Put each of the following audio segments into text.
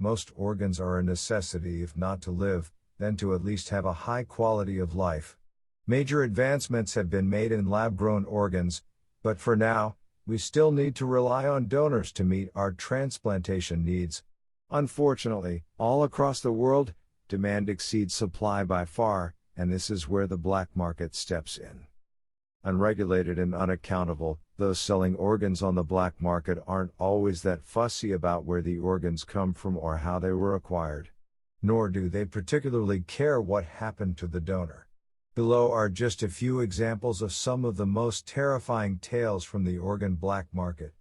Most organs are a necessity, if not to live, then to at least have a high quality of life. Major advancements have been made in lab-grown organs, but for now, we still need to rely on donors to meet our transplantation needs. Unfortunately, all across the world, demand exceeds supply by far, and this is where the black market steps in. Unregulated and unaccountable, those selling organs on the black market aren't always that fussy about where the organs come from or how they were acquired. Nor do they particularly care what happened to the donor. Below are just a few examples of some of the most terrifying tales from the organ black market.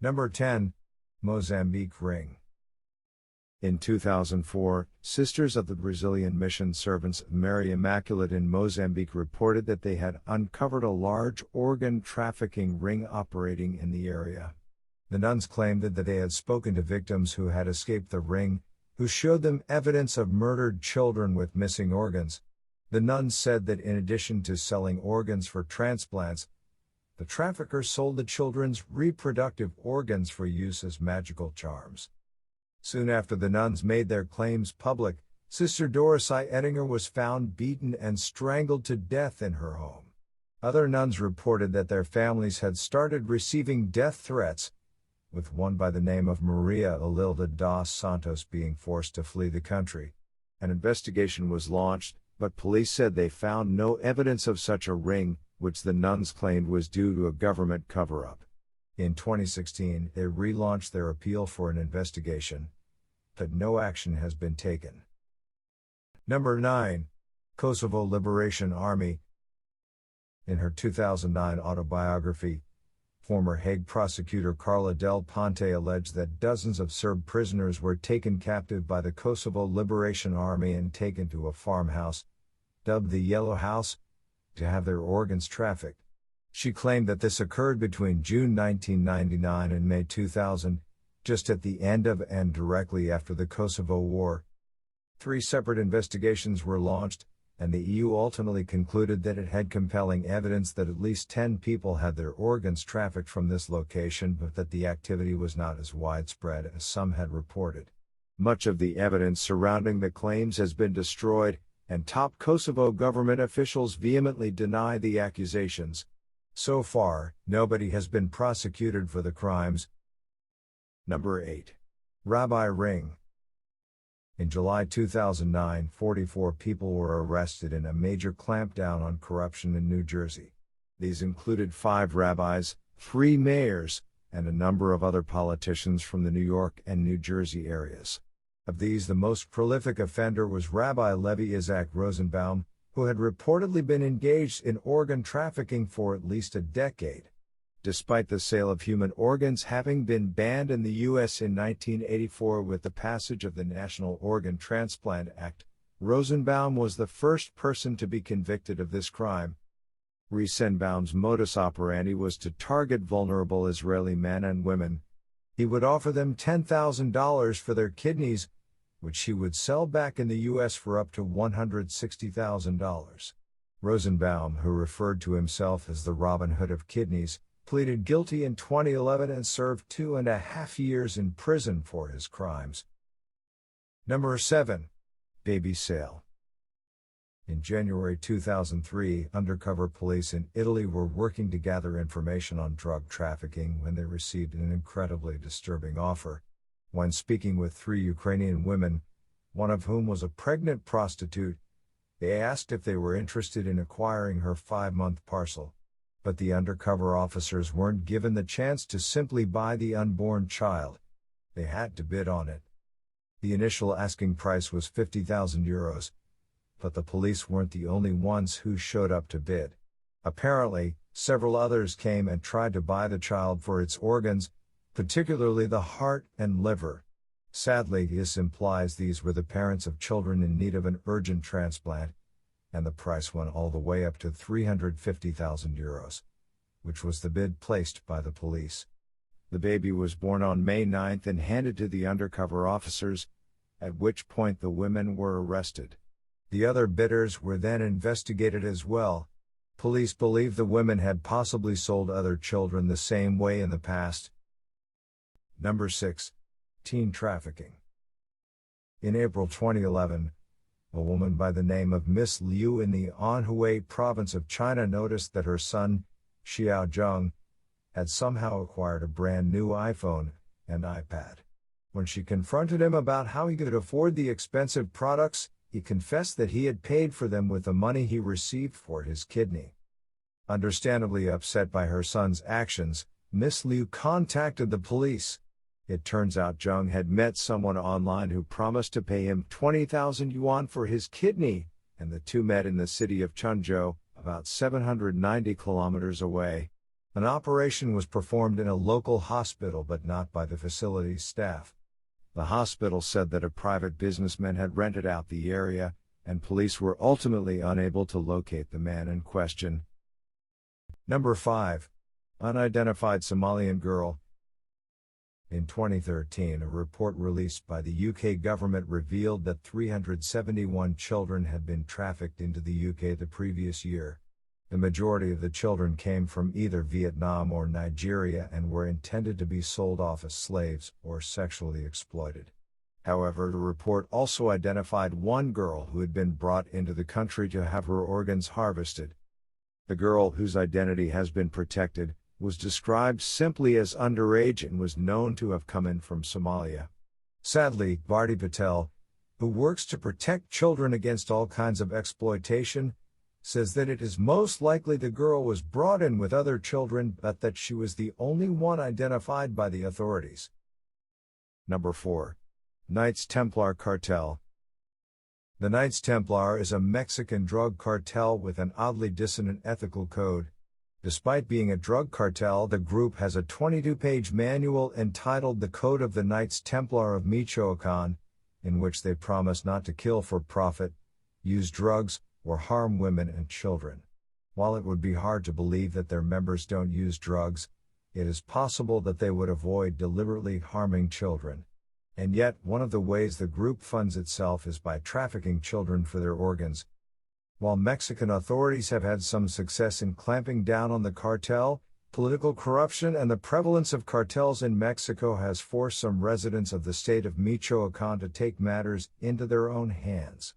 Number 10. Mozambique Ring. In 2004, Sisters of the Brazilian Mission Servants of Mary Immaculate in Mozambique reported that they had uncovered a large organ trafficking ring operating in the area. The nuns claimed that they had spoken to victims who had escaped the ring, who showed them evidence of murdered children with missing organs. The nuns said that in addition to selling organs for transplants, the traffickers sold the children's reproductive organs for use as magical charms. Soon after the nuns made their claims public, Sister Dorothy Ettinger was found beaten and strangled to death in her home. Other nuns reported that their families had started receiving death threats, with one by the name of Maria Alilda dos Santos being forced to flee the country. An investigation was launched, but police said they found no evidence of such a ring, which the nuns claimed was due to a government cover-up. In 2016, they relaunched their appeal for an investigation, but no action has been taken. Number 9. Kosovo Liberation Army. In her 2009 autobiography, former Hague prosecutor Carla Del Ponte alleged that dozens of Serb prisoners were taken captive by the Kosovo Liberation Army and taken to a farmhouse, dubbed the Yellow House, to have their organs trafficked. She claimed that this occurred between June 1999 and May 2000, just at the end of and directly after the Kosovo War. 3 separate investigations were launched, and the EU ultimately concluded that it had compelling evidence that at least 10 people had their organs trafficked from this location, but that the activity was not as widespread as some had reported. Much of the evidence surrounding the claims has been destroyed, and top Kosovo government officials vehemently deny the accusations. So far, nobody has been prosecuted for the crimes. Number 8. Rabbi Ring. In July 2009, 44 people were arrested in a major clampdown on corruption in New Jersey. These included 5 rabbis, 3 mayors, and a number of other politicians from the New York and New Jersey areas. Of these, the most prolific offender was Rabbi Levi Isaac Rosenbaum, who had reportedly been engaged in organ trafficking for at least a decade. Despite the sale of human organs having been banned in the U.S. in 1984 with the passage of the National Organ Transplant Act, Rosenbaum was the first person to be convicted of this crime. Rosenbaum's modus operandi was to target vulnerable Israeli men and women. He would offer them $10,000 for their kidneys, which he would sell back in the U.S. for up to $160,000. Rosenbaum, who referred to himself as the Robin Hood of kidneys, pleaded guilty in 2011 and served 2.5 years in prison for his crimes. Number 7. Baby sale. In January 2003, undercover police in Italy were working to gather information on drug trafficking when they received an incredibly disturbing offer. When speaking with 3 Ukrainian women, one of whom was a pregnant prostitute, they asked if they were interested in acquiring her 5-month parcel. But the undercover officers weren't given the chance to simply buy the unborn child. They had to bid on it. The initial asking price was €50,000, but the police weren't the only ones who showed up to bid. Apparently, several others came and tried to buy the child for its organs, particularly the heart and liver. Sadly, this implies these were the parents of children in need of an urgent transplant, and the price went all the way up to €350,000, which was the bid placed by the police. The baby was born on May 9th and handed to the undercover officers, at which point the women were arrested. The other bidders were then investigated as well. Police believe the women had possibly sold other children the same way in the past. Number 6. Teen trafficking. In April 2011, a woman by the name of Miss Liu in the Anhui province of China noticed that her son, Xiao Zheng, had somehow acquired a brand new iPhone and iPad. When she confronted him about how he could afford the expensive products, he confessed that he had paid for them with the money he received for his kidney. Understandably upset by her son's actions, Miss Liu contacted the police. It turns out Zheng had met someone online who promised to pay him 20,000 yuan for his kidney, and the two met in the city of Chenzhou, about 790 kilometers away. An operation was performed in a local hospital but not by the facility's staff. The hospital said that a private businessman had rented out the area, and police were ultimately unable to locate the man in question. Number 5. Unidentified Somalian girl. In 2013, a report released by the UK government revealed that 371 children had been trafficked into the UK the previous year. The majority of the children came from either Vietnam or Nigeria and were intended to be sold off as slaves or sexually exploited. However, the report also identified one girl who had been brought into the country to have her organs harvested. The girl, whose identity has been protected, was described simply as underage and was known to have come in from Somalia. Sadly, Bharti Patel, who works to protect children against all kinds of exploitation, says that it is most likely the girl was brought in with other children but that she was the only one identified by the authorities. Number 4. Knights Templar Cartel. The Knights Templar is a Mexican drug cartel with an oddly dissonant ethical code. Despite being a drug cartel, the group has a 22-page manual entitled The Code of the Knights Templar of Michoacan, in which they promise not to kill for profit, use drugs, or harm women and children. While it would be hard to believe that their members don't use drugs, it is possible that they would avoid deliberately harming children. And yet, one of the ways the group funds itself is by trafficking children for their organs. While Mexican authorities have had some success in clamping down on the cartel, political corruption and the prevalence of cartels in Mexico has forced some residents of the state of Michoacan to take matters into their own hands.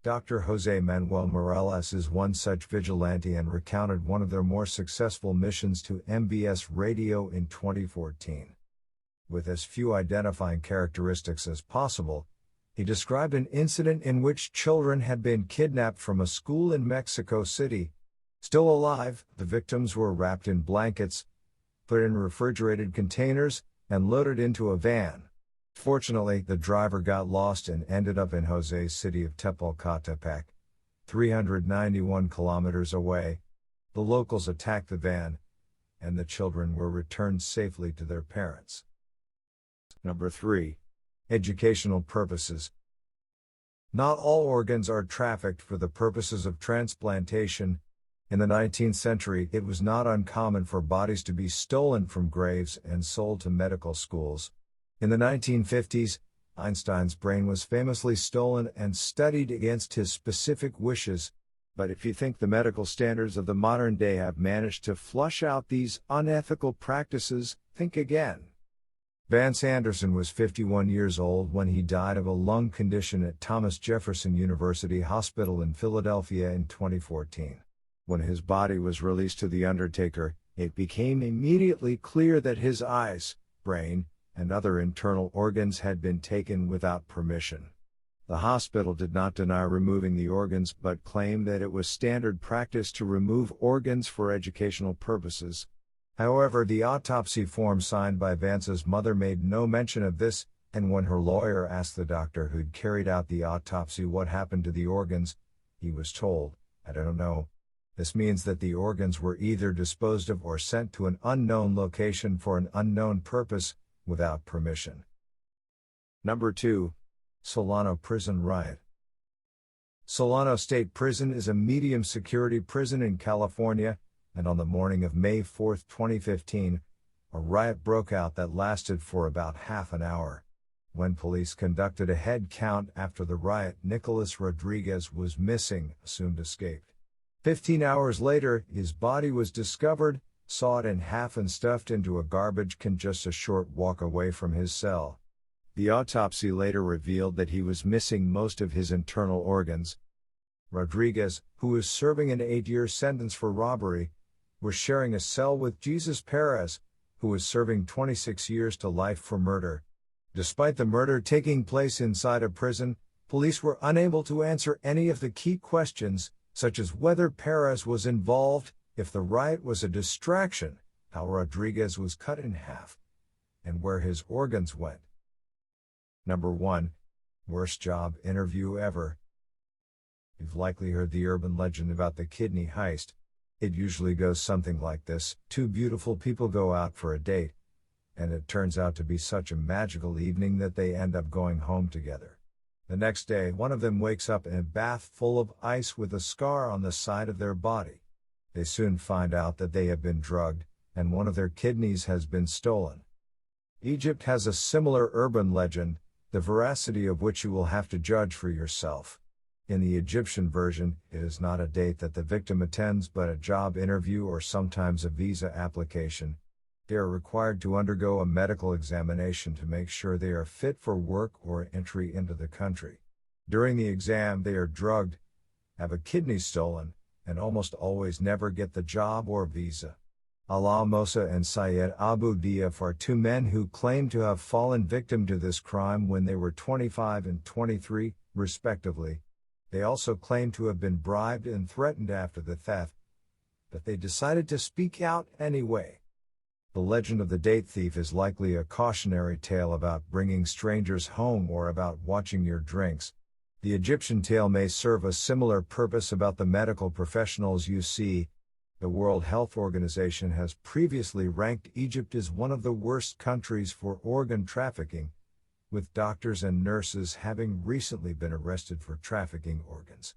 Dr. Jose Manuel Morales is one such vigilante and recounted one of their more successful missions to MBS Radio in 2014. With as few identifying characteristics as possible, he described an incident in which children had been kidnapped from a school in Mexico City. Still alive, the victims were wrapped in blankets, put in refrigerated containers, and loaded into a van. Fortunately, the driver got lost and ended up in Jose's city of Tepalcatepec, 391 kilometers away. The locals attacked the van, and the children were returned safely to their parents. Number 3. Educational purposes. Not all organs are trafficked for the purposes of transplantation. In the 19th century, it was not uncommon for bodies to be stolen from graves and sold to medical schools. In the 1950s, Einstein's brain was famously stolen and studied against his specific wishes. But if you think the medical standards of the modern day have managed to flush out these unethical practices, think again. Vance Anderson was 51 years old when he died of a lung condition at Thomas Jefferson University Hospital in Philadelphia in 2014. When his body was released to the undertaker, it became immediately clear that his eyes, brain, and other internal organs had been taken without permission. The hospital did not deny removing the organs but claimed that it was standard practice to remove organs for educational purposes. However, the autopsy form signed by Vance's mother made no mention of this, and when her lawyer asked the doctor who'd carried out the autopsy what happened to the organs, he was told, "I don't know." This means that the organs were either disposed of or sent to an unknown location for an unknown purpose, without permission. Number 2. Solano Prison Riot. Solano State Prison is a medium-security prison in California, and on the morning of May 4, 2015, a riot broke out that lasted for about half an hour. When police conducted a head count after the riot, Nicolas Rodriguez was missing, assumed escaped. 15 hours later, his body was discovered, sawed in half and stuffed into a garbage can just a short walk away from his cell. The autopsy later revealed that he was missing most of his internal organs. Rodriguez, who was serving an 8-year sentence for robbery, was sharing a cell with Jesus Perez, who was serving 26 years to life for murder. Despite the murder taking place inside a prison, police were unable to answer any of the key questions, such as whether Perez was involved, if the riot was a distraction, how Rodriguez was cut in half, and where his organs went. Number 1. Worst job interview ever. You've likely heard the urban legend about the kidney heist. It usually goes something like this: two beautiful people go out for a date, and it turns out to be such a magical evening that they end up going home together. The next day, one of them wakes up in a bath full of ice with a scar on the side of their body. They soon find out that they have been drugged, and one of their kidneys has been stolen. Egypt has a similar urban legend, the veracity of which you will have to judge for yourself. In the Egyptian version, it is not a date that the victim attends but a job interview or sometimes a visa application. They are required to undergo a medical examination to make sure they are fit for work or entry into the country. During the exam, they are drugged, have a kidney stolen, and almost always never get the job or visa. Ala Mosa and Syed Abu Diaf are two men who claim to have fallen victim to this crime when they were 25 and 23, respectively. They also claim to have been bribed and threatened after the theft, but they decided to speak out anyway. The legend of the date thief is likely a cautionary tale about bringing strangers home or about watching your drinks. The Egyptian tale may serve a similar purpose about the medical professionals you see. The World Health Organization has previously ranked Egypt as one of the worst countries for organ trafficking, with doctors and nurses having recently been arrested for trafficking organs.